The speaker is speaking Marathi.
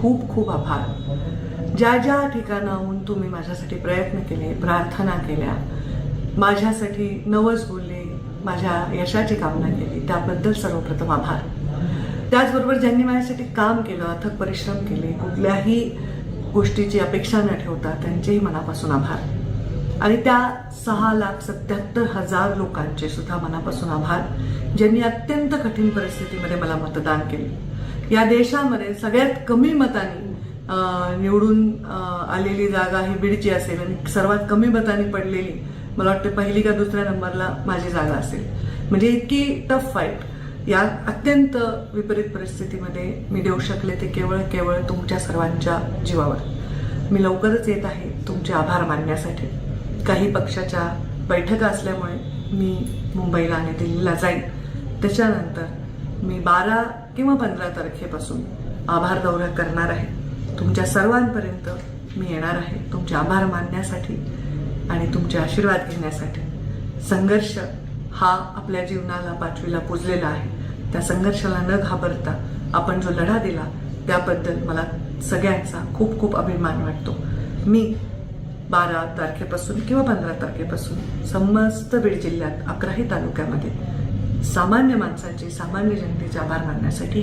खूप खूप आभार। ज्या ज्या ठिकाणाहून तुम्ही माझ्यासाठी प्रयत्न केले, प्रार्थना केल्या, माझ्यासाठी नवस बोलले, माझ्या यशाची कामना केली, त्याबद्दल सर्वप्रथम आभार। त्याचबरोबर ज्यांनी माझ्यासाठी काम केलं, अथक परिश्रम केले, कुठल्याही गोष्टीची अपेक्षा न ठेवता त्यांचेही मनापासून आभार। आणि त्या 6,77,000 लोकांचे सुद्धा मनापासून आभार, ज्यांनी अत्यंत कठीण परिस्थितीमध्ये मला मतदान केले। या देशामध्ये सगळ्यात कमी मतांनी निवडून आलेली जागा ही बीडची असेल आणि सर्वात कमी मतांनी पडलेली मला वाटतं पहिली का दुसऱ्या नंबरला माझी जागा असेल। म्हणजे इतकी टफ फाईट या अत्यंत विपरीत परिस्थितीमध्ये मी देऊ शकले ते केवळ तुमच्या सर्वांच्या जीवावर। मी लवकरच येत आहे तुमचे आभार मानण्यासाठी। काही पक्षाच्या बैठका असल्यामुळे मी मुंबईला आणि दिल्लीला जाईन। त्याच्यानंतर मी 12 किंवा 15 तारखेपासून आभार दौरा करणार आहे। तुमच्या सर्वांपर्यंत मी येणार आहे तुमचे आभार मानण्यासाठी आणि तुमचे आशीर्वाद घेण्यासाठी। संघर्ष हा आपल्या जीवनाला 5वीला पुजलेला आहे। त्या संघर्षाला न घाबरता आपण जो लढा दिला त्याबद्दल मला सगळ्यांचा खूप खूप अभिमान वाटतो। मी 12 तारखेपासून किंवा 15 तारखेपासून समस्त बीड जिल्ह्यात 11ही तालुक्यामध्ये सामान्य माणसांचे, सामान्य जनतेचे आभार मानण्यासाठी